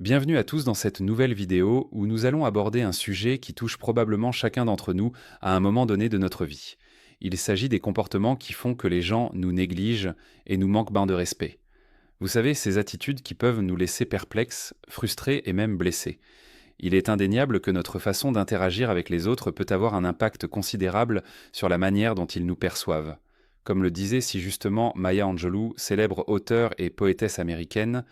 Bienvenue à tous dans cette nouvelle vidéo où nous allons aborder un sujet qui touche probablement chacun d'entre nous à un moment donné de notre vie. Il s'agit des comportements qui font que les gens nous négligent et nous manquent de respect. Vous savez, ces attitudes qui peuvent nous laisser perplexes, frustrés et même blessés. Il est indéniable que notre façon d'interagir avec les autres peut avoir un impact considérable sur la manière dont ils nous perçoivent. Comme le disait si justement Maya Angelou, célèbre auteure et poétesse américaine,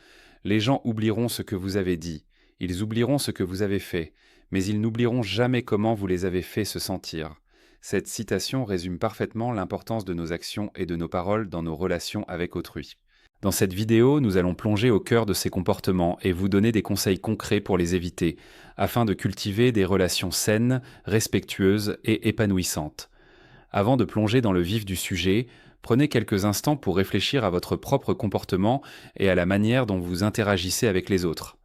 les gens oublieront ce que vous avez dit, ils oublieront ce que vous avez fait, mais ils n'oublieront jamais comment vous les avez fait se sentir. Cette citation résume parfaitement l'importance de nos actions et de nos paroles dans nos relations avec autrui. Dans cette vidéo, nous allons plonger au cœur de ces comportements et vous donner des conseils concrets pour les éviter, afin de cultiver des relations saines, respectueuses et épanouissantes. Avant de plonger dans le vif du sujet, prenez quelques instants pour réfléchir à votre propre comportement et à la manière dont vous interagissez avec les autres.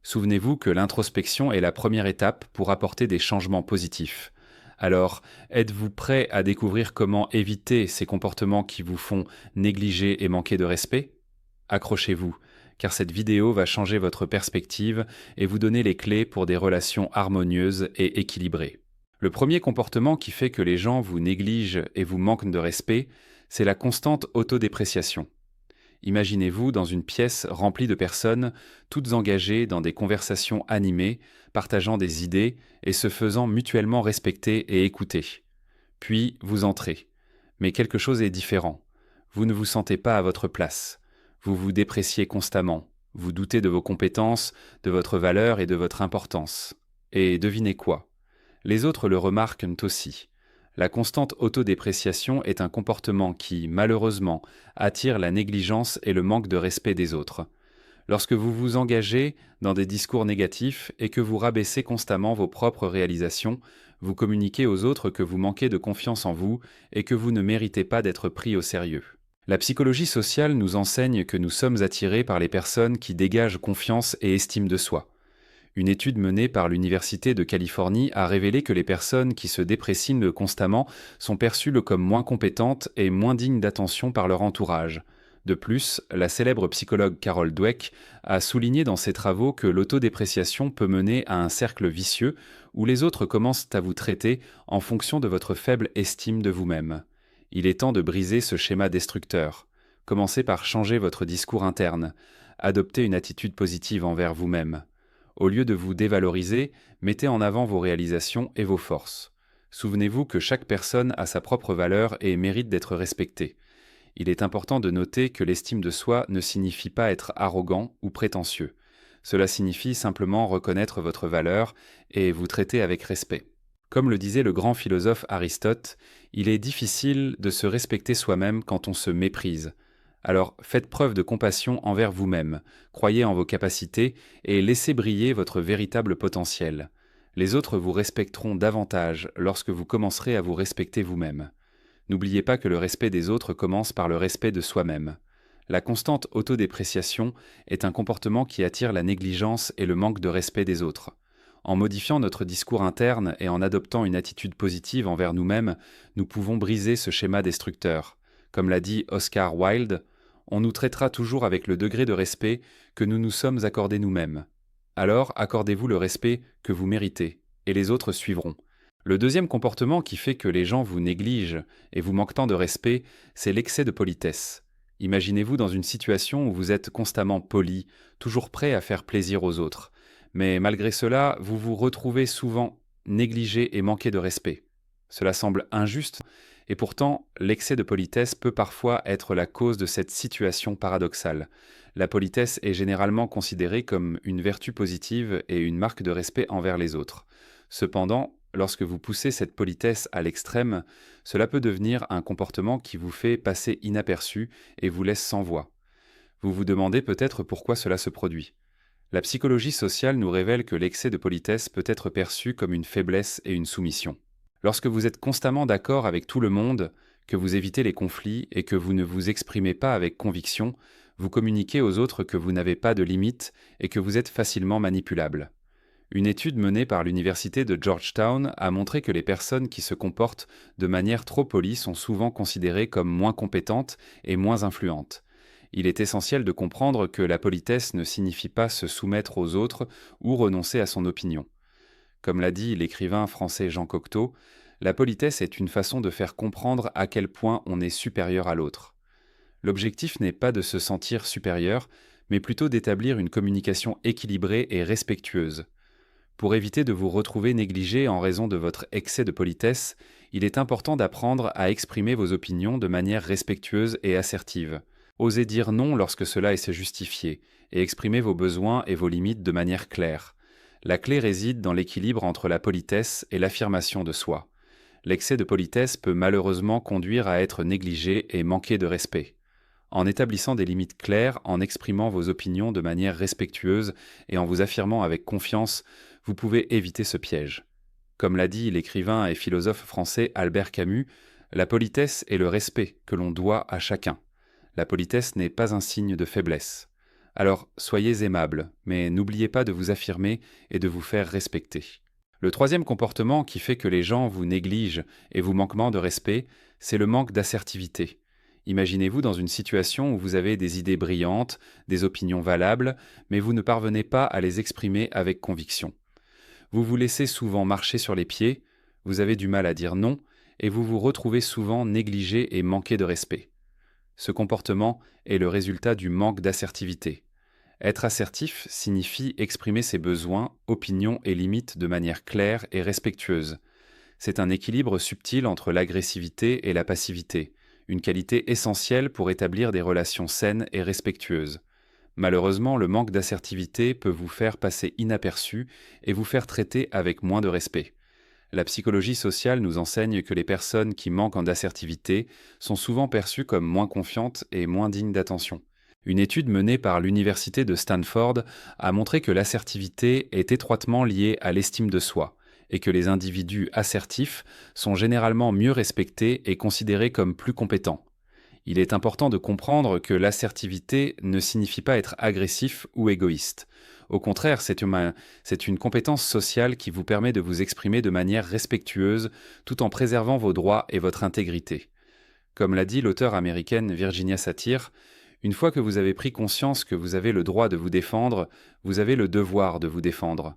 Souvenez-vous que l'introspection est la première étape pour apporter des changements positifs. Alors, êtes-vous prêt à découvrir comment éviter ces comportements qui vous font négliger et manquer de respect ? Accrochez-vous, car cette vidéo va changer votre perspective et vous donner les clés pour des relations harmonieuses et équilibrées. Le premier comportement qui fait que les gens vous négligent et vous manquent de respect, c'est la constante autodépréciation. Imaginez-vous dans une pièce remplie de personnes, toutes engagées dans des conversations animées, partageant des idées et se faisant mutuellement respecter et écouter. Puis vous entrez. Mais quelque chose est différent. Vous ne vous sentez pas à votre place. Vous vous dépréciez constamment. Vous doutez de vos compétences, de votre valeur et de votre importance. Et devinez quoi ? Les autres le remarquent aussi. La constante autodépréciation est un comportement qui, malheureusement, attire la négligence et le manque de respect des autres. Lorsque vous vous engagez dans des discours négatifs et que vous rabaissez constamment vos propres réalisations, vous communiquez aux autres que vous manquez de confiance en vous et que vous ne méritez pas d'être pris au sérieux. La psychologie sociale nous enseigne que nous sommes attirés par les personnes qui dégagent confiance et estime de soi. Une étude menée par l'Université de Californie a révélé que les personnes qui se déprécient constamment sont perçues comme moins compétentes et moins dignes d'attention par leur entourage. De plus, la célèbre psychologue Carol Dweck a souligné dans ses travaux que l'autodépréciation peut mener à un cercle vicieux où les autres commencent à vous traiter en fonction de votre faible estime de vous-même. Il est temps de briser ce schéma destructeur. Commencez par changer votre discours interne. Adoptez une attitude positive envers vous-même. Au lieu de vous dévaloriser, mettez en avant vos réalisations et vos forces. Souvenez-vous que chaque personne a sa propre valeur et mérite d'être respectée. Il est important de noter que l'estime de soi ne signifie pas être arrogant ou prétentieux. Cela signifie simplement reconnaître votre valeur et vous traiter avec respect. Comme le disait le grand philosophe Aristote, il est difficile de se respecter soi-même quand on se méprise. Alors faites preuve de compassion envers vous-même, croyez en vos capacités et laissez briller votre véritable potentiel. Les autres vous respecteront davantage lorsque vous commencerez à vous respecter vous-même. N'oubliez pas que le respect des autres commence par le respect de soi-même. La constante autodépréciation est un comportement qui attire la négligence et le manque de respect des autres. En modifiant notre discours interne et en adoptant une attitude positive envers nous-mêmes, nous pouvons briser ce schéma destructeur. Comme l'a dit Oscar Wilde, on nous traitera toujours avec le degré de respect que nous nous sommes accordés nous-mêmes. Alors accordez-vous le respect que vous méritez, et les autres suivront. Le deuxième comportement qui fait que les gens vous négligent et vous manquent tant de respect, c'est l'excès de politesse. Imaginez-vous dans une situation où vous êtes constamment poli, toujours prêt à faire plaisir aux autres. Mais malgré cela, vous vous retrouvez souvent négligé et manqué de respect. Cela semble injuste, et pourtant, l'excès de politesse peut parfois être la cause de cette situation paradoxale. La politesse est généralement considérée comme une vertu positive et une marque de respect envers les autres. Cependant, lorsque vous poussez cette politesse à l'extrême, cela peut devenir un comportement qui vous fait passer inaperçu et vous laisse sans voix. Vous vous demandez peut-être pourquoi cela se produit. La psychologie sociale nous révèle que l'excès de politesse peut être perçu comme une faiblesse et une soumission. Lorsque vous êtes constamment d'accord avec tout le monde, que vous évitez les conflits et que vous ne vous exprimez pas avec conviction, vous communiquez aux autres que vous n'avez pas de limites et que vous êtes facilement manipulable. Une étude menée par l'université de Georgetown a montré que les personnes qui se comportent de manière trop polie sont souvent considérées comme moins compétentes et moins influentes. Il est essentiel de comprendre que la politesse ne signifie pas se soumettre aux autres ou renoncer à son opinion. Comme l'a dit l'écrivain français Jean Cocteau, la politesse est une façon de faire comprendre à quel point on est supérieur à l'autre. L'objectif n'est pas de se sentir supérieur, mais plutôt d'établir une communication équilibrée et respectueuse. Pour éviter de vous retrouver négligé en raison de votre excès de politesse, il est important d'apprendre à exprimer vos opinions de manière respectueuse et assertive. Osez dire non lorsque cela est se justifier, et exprimer vos besoins et vos limites de manière claire. La clé réside dans l'équilibre entre la politesse et l'affirmation de soi. L'excès de politesse peut malheureusement conduire à être négligé et manquer de respect. En établissant des limites claires, en exprimant vos opinions de manière respectueuse et en vous affirmant avec confiance, vous pouvez éviter ce piège. Comme l'a dit l'écrivain et philosophe français Albert Camus, la politesse est le respect que l'on doit à chacun. La politesse n'est pas un signe de faiblesse. Alors soyez aimable, mais n'oubliez pas de vous affirmer et de vous faire respecter. Le troisième comportement qui fait que les gens vous négligent et vous manquent de respect, c'est le manque d'assertivité. Imaginez-vous dans une situation où vous avez des idées brillantes, des opinions valables, mais vous ne parvenez pas à les exprimer avec conviction. Vous vous laissez souvent marcher sur les pieds, vous avez du mal à dire non, et vous vous retrouvez souvent négligé et manqué de respect. Ce comportement est le résultat du manque d'assertivité. Être assertif signifie exprimer ses besoins, opinions et limites de manière claire et respectueuse. C'est un équilibre subtil entre l'agressivité et la passivité, une qualité essentielle pour établir des relations saines et respectueuses. Malheureusement, le manque d'assertivité peut vous faire passer inaperçu et vous faire traiter avec moins de respect. La psychologie sociale nous enseigne que les personnes qui manquent d'assertivité sont souvent perçues comme moins confiantes et moins dignes d'attention. Une étude menée par l'université de Stanford a montré que l'assertivité est étroitement liée à l'estime de soi et que les individus assertifs sont généralement mieux respectés et considérés comme plus compétents. Il est important de comprendre que l'assertivité ne signifie pas être agressif ou égoïste. Au contraire, c'est une compétence sociale qui vous permet de vous exprimer de manière respectueuse tout en préservant vos droits et votre intégrité. Comme l'a dit l'auteure américaine Virginia Satir, une fois que vous avez pris conscience que vous avez le droit de vous défendre, vous avez le devoir de vous défendre.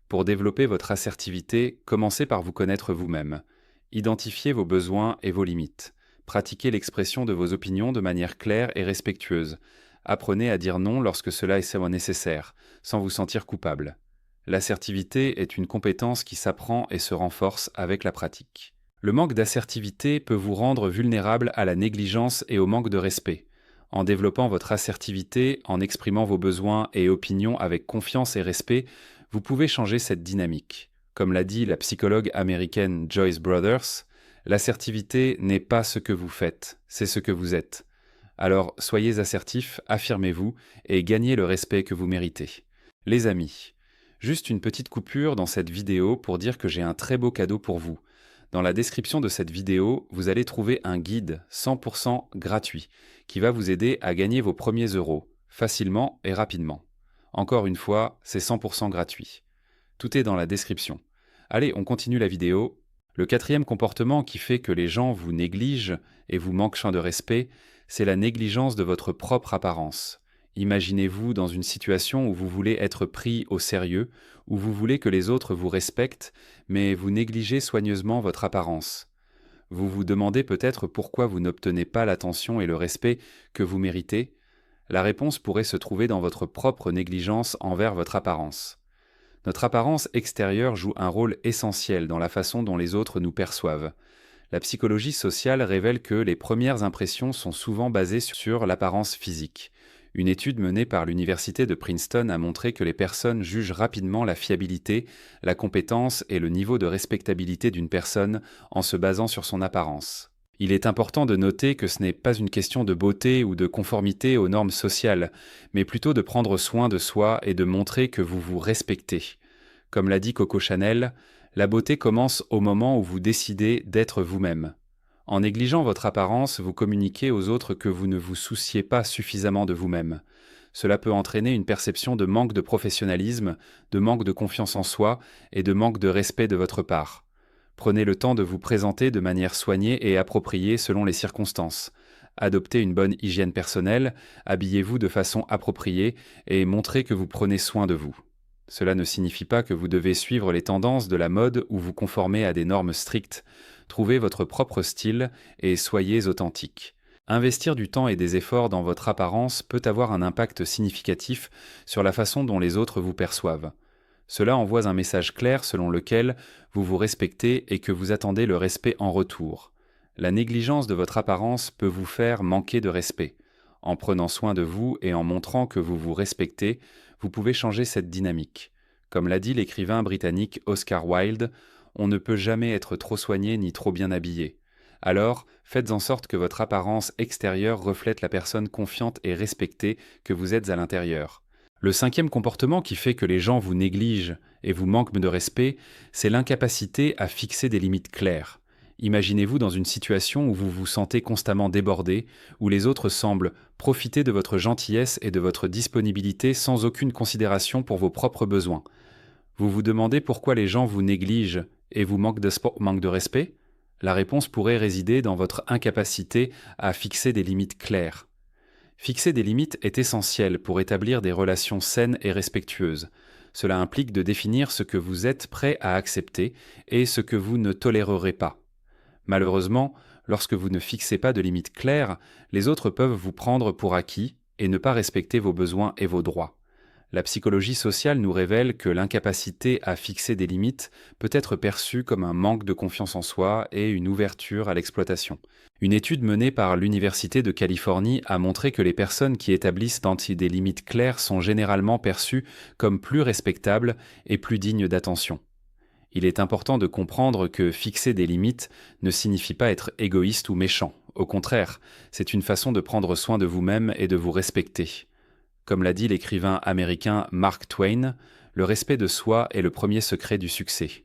Pour développer votre assertivité, commencez par vous connaître vous-même. Identifiez vos besoins et vos limites. Pratiquez l'expression de vos opinions de manière claire et respectueuse. Apprenez à dire non lorsque cela est nécessaire, sans vous sentir coupable. L'assertivité est une compétence qui s'apprend et se renforce avec la pratique. Le manque d'assertivité peut vous rendre vulnérable à la négligence et au manque de respect. En développant votre assertivité, en exprimant vos besoins et opinions avec confiance et respect, vous pouvez changer cette dynamique. Comme l'a dit la psychologue américaine Joyce Brothers, l'assertivité n'est pas ce que vous faites, c'est ce que vous êtes. Alors soyez assertifs, affirmez-vous et gagnez le respect que vous méritez. Les amis, juste une petite coupure dans cette vidéo pour dire que j'ai un très beau cadeau pour vous. Dans la description de cette vidéo, vous allez trouver un guide 100% gratuit qui va vous aider à gagner vos premiers euros, facilement et rapidement. Encore une fois, c'est 100% gratuit. Tout est dans la description. Allez, on continue la vidéo. Le quatrième comportement qui fait que les gens vous négligent et vous manquent de respect, c'est la négligence de votre propre apparence. Imaginez-vous dans une situation où vous voulez être pris au sérieux, où vous voulez que les autres vous respectent, mais vous négligez soigneusement votre apparence. Vous vous demandez peut-être pourquoi vous n'obtenez pas l'attention et le respect que vous méritez. La réponse pourrait se trouver dans votre propre négligence envers votre apparence. Notre apparence extérieure joue un rôle essentiel dans la façon dont les autres nous perçoivent. La psychologie sociale révèle que les premières impressions sont souvent basées sur l'apparence physique. Une étude menée par l'université de Princeton a montré que les personnes jugent rapidement la fiabilité, la compétence et le niveau de respectabilité d'une personne en se basant sur son apparence. Il est important de noter que ce n'est pas une question de beauté ou de conformité aux normes sociales, mais plutôt de prendre soin de soi et de montrer que vous vous respectez. Comme l'a dit Coco Chanel, la beauté commence au moment où vous décidez d'être vous-même. En négligeant votre apparence, vous communiquez aux autres que vous ne vous souciez pas suffisamment de vous-même. Cela peut entraîner une perception de manque de professionnalisme, de manque de confiance en soi et de manque de respect de votre part. Prenez le temps de vous présenter de manière soignée et appropriée selon les circonstances. Adoptez une bonne hygiène personnelle, habillez-vous de façon appropriée et montrez que vous prenez soin de vous. Cela ne signifie pas que vous devez suivre les tendances de la mode ou vous conformer à des normes strictes. Trouvez votre propre style et soyez authentique. Investir du temps et des efforts dans votre apparence peut avoir un impact significatif sur la façon dont les autres vous perçoivent. Cela envoie un message clair selon lequel vous vous respectez et que vous attendez le respect en retour. La négligence de votre apparence peut vous faire manquer de respect. En prenant soin de vous et en montrant que vous vous respectez, vous pouvez changer cette dynamique. Comme l'a dit l'écrivain britannique Oscar Wilde, on ne peut jamais être trop soigné ni trop bien habillé. Alors, faites en sorte que votre apparence extérieure reflète la personne confiante et respectée que vous êtes à l'intérieur. Le cinquième comportement qui fait que les gens vous négligent et vous manquent de respect, c'est l'incapacité à fixer des limites claires. Imaginez-vous dans une situation où vous vous sentez constamment débordé, où les autres semblent profiter de votre gentillesse et de votre disponibilité sans aucune considération pour vos propres besoins. Vous vous demandez pourquoi les gens vous négligent et vous manquent de respect? La réponse pourrait résider dans votre incapacité à fixer des limites claires. Fixer des limites est essentiel pour établir des relations saines et respectueuses. Cela implique de définir ce que vous êtes prêt à accepter et ce que vous ne tolérerez pas. Malheureusement, lorsque vous ne fixez pas de limites claires, les autres peuvent vous prendre pour acquis et ne pas respecter vos besoins et vos droits. La psychologie sociale nous révèle que l'incapacité à fixer des limites peut être perçue comme un manque de confiance en soi et une ouverture à l'exploitation. Une étude menée par l'Université de Californie a montré que les personnes qui établissent des limites claires sont généralement perçues comme plus respectables et plus dignes d'attention. Il est important de comprendre que fixer des limites ne signifie pas être égoïste ou méchant. Au contraire, c'est une façon de prendre soin de vous-même et de vous respecter. Comme l'a dit l'écrivain américain Mark Twain, le respect de soi est le premier secret du succès.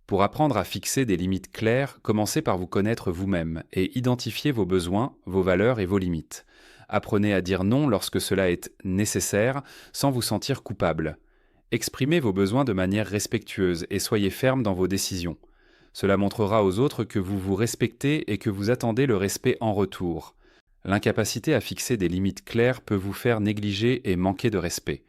Pour apprendre à fixer des limites claires, commencez par vous connaître vous-même et identifier vos besoins, vos valeurs et vos limites. Apprenez à dire non lorsque cela est nécessaire sans vous sentir coupable. Exprimez vos besoins de manière respectueuse et soyez ferme dans vos décisions. Cela montrera aux autres que vous vous respectez et que vous attendez le respect en retour. L'incapacité à fixer des limites claires peut vous faire négliger et manquer de respect.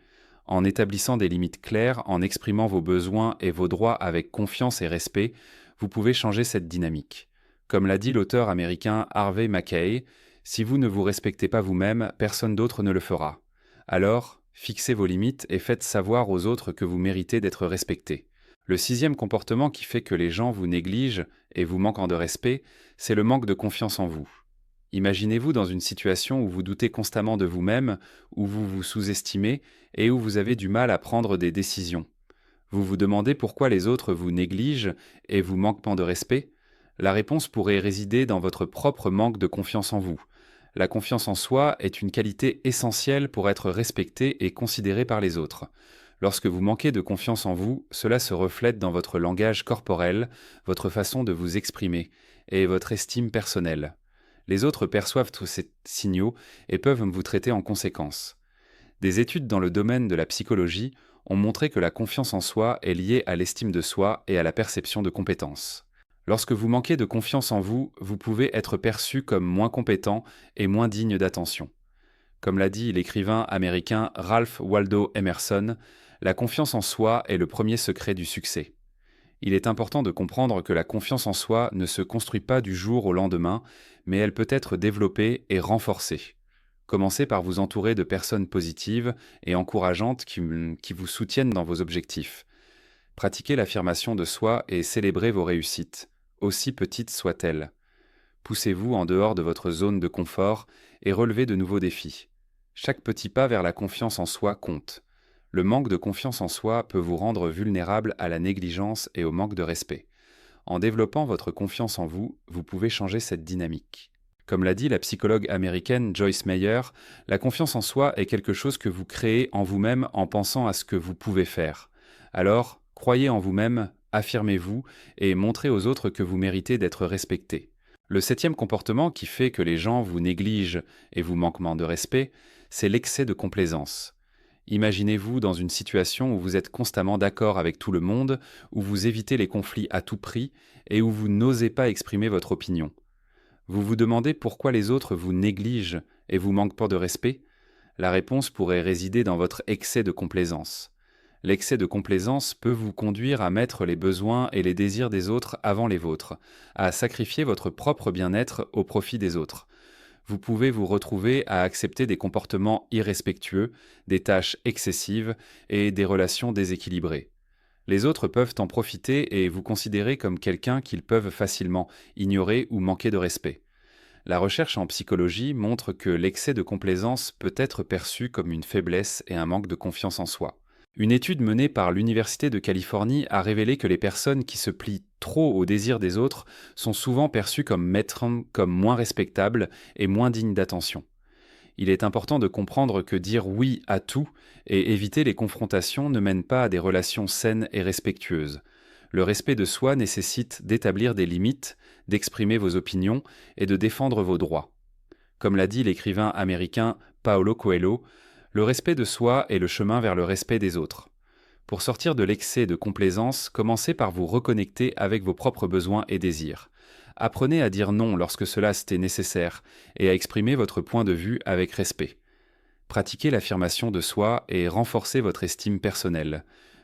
En établissant des limites claires, en exprimant vos besoins et vos droits avec confiance et respect, vous pouvez changer cette dynamique. Comme l'a dit l'auteur américain Harvey Mackay, « Si vous ne vous respectez pas vous-même, personne d'autre ne le fera. Alors, fixez vos limites et faites savoir aux autres que vous méritez d'être respectés. » Le sixième comportement qui fait que les gens vous négligent et vous manquent de respect, c'est le manque de confiance en vous. Imaginez-vous dans une situation où vous doutez constamment de vous-même, où vous vous sous-estimez et où vous avez du mal à prendre des décisions. Vous vous demandez pourquoi les autres vous négligent et vous manquent de respect? La réponse pourrait résider dans votre propre manque de confiance en vous. La confiance en soi est une qualité essentielle pour être respectée et considérée par les autres. Lorsque vous manquez de confiance en vous, cela se reflète dans votre langage corporel, votre façon de vous exprimer et votre estime personnelle. Les autres perçoivent tous ces signaux et peuvent vous traiter en conséquence. Des études dans le domaine de la psychologie ont montré que la confiance en soi est liée à l'estime de soi et à la perception de compétence. Lorsque vous manquez de confiance en vous, vous pouvez être perçu comme moins compétent et moins digne d'attention. Comme l'a dit l'écrivain américain Ralph Waldo Emerson, la confiance en soi est le premier secret du succès. Il est important de comprendre que la confiance en soi ne se construit pas du jour au lendemain, mais elle peut être développée et renforcée. Commencez par vous entourer de personnes positives et encourageantes qui vous soutiennent dans vos objectifs. Pratiquez l'affirmation de soi et célébrez vos réussites, aussi petites soient-elles. Poussez-vous en dehors de votre zone de confort et relevez de nouveaux défis. Chaque petit pas vers la confiance en soi compte. Le manque de confiance en soi peut vous rendre vulnérable à la négligence et au manque de respect. En développant votre confiance en vous, vous pouvez changer cette dynamique. Comme l'a dit la psychologue américaine Joyce Meyer, la confiance en soi est quelque chose que vous créez en vous-même en pensant à ce que vous pouvez faire. Alors, croyez en vous-même, affirmez-vous et montrez aux autres que vous méritez d'être respecté. Le septième comportement qui fait que les gens vous négligent et vous manquent de respect, c'est l'excès de complaisance. Imaginez-vous dans une situation où vous êtes constamment d'accord avec tout le monde, où vous évitez les conflits à tout prix et où vous n'osez pas exprimer votre opinion. Vous vous demandez pourquoi les autres vous négligent et vous manquent pas de respect? La réponse pourrait résider dans votre excès de complaisance. L'excès de complaisance peut vous conduire à mettre les besoins et les désirs des autres avant les vôtres, à sacrifier votre propre bien-être au profit des autres. Vous pouvez vous retrouver à accepter des comportements irrespectueux, des tâches excessives et des relations déséquilibrées. Les autres peuvent en profiter et vous considérer comme quelqu'un qu'ils peuvent facilement ignorer ou manquer de respect. La recherche en psychologie montre que l'excès de complaisance peut être perçu comme une faiblesse et un manque de confiance en soi. Une étude menée par l'Université de Californie a révélé que les personnes qui se plient trop aux désirs des autres sont souvent perçues comme moins respectables et moins dignes d'attention. Il est important de comprendre que dire oui à tout et éviter les confrontations ne mène pas à des relations saines et respectueuses. Le respect de soi nécessite d'établir des limites, d'exprimer vos opinions et de défendre vos droits. Comme l'a dit l'écrivain américain Paulo Coelho, le respect de soi est le chemin vers le respect des autres. Pour sortir de l'excès de complaisance, commencez par vous reconnecter avec vos propres besoins et désirs. Apprenez à dire non lorsque cela est nécessaire et à exprimer votre point de vue avec respect. Pratiquez l'affirmation de soi et renforcez votre estime personnelle.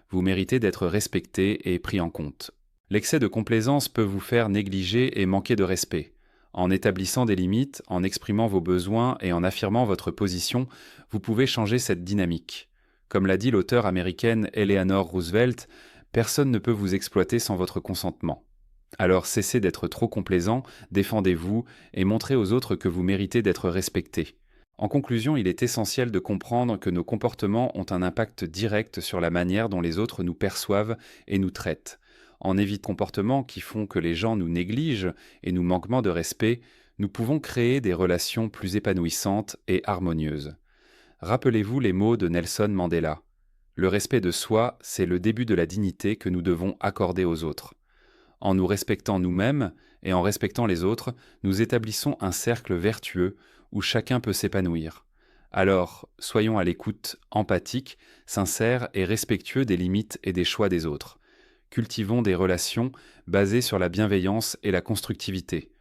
Vous méritez d'être respecté et pris en compte. L'excès de complaisance peut vous faire négliger et manquer de respect. En établissant des limites, en exprimant vos besoins et en affirmant votre position, vous pouvez changer cette dynamique. Comme l'a dit l'auteure américaine Eleanor Roosevelt, personne ne peut vous exploiter sans votre consentement. Alors cessez d'être trop complaisant, défendez-vous et montrez aux autres que vous méritez d'être respectés. En conclusion, il est essentiel de comprendre que nos comportements ont un impact direct sur la manière dont les autres nous perçoivent et nous traitent. En évitant les comportements qui font que les gens nous négligent et nous manquent de respect, nous pouvons créer des relations plus épanouissantes et harmonieuses. Rappelez-vous les mots de Nelson Mandela. Le respect de soi, c'est le début de la dignité que nous devons accorder aux autres. En nous respectant nous-mêmes et en respectant les autres, nous établissons un cercle vertueux où chacun peut s'épanouir. Alors, soyons à l'écoute, empathiques, sincères et respectueux des limites et des choix des autres. Cultivons des relations basées sur la bienveillance et la constructivité.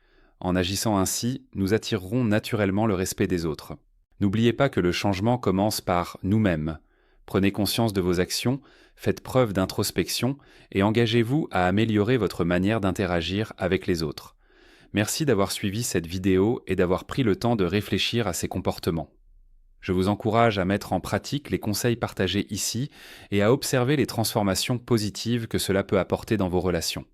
En agissant ainsi, nous attirerons naturellement le respect des autres. N'oubliez pas que le changement commence par nous-mêmes. Prenez conscience de vos actions, faites preuve d'introspection et engagez-vous à améliorer votre manière d'interagir avec les autres. Merci d'avoir suivi cette vidéo et d'avoir pris le temps de réfléchir à ces comportements. Je vous encourage à mettre en pratique les conseils partagés ici et à observer les transformations positives que cela peut apporter dans vos relations.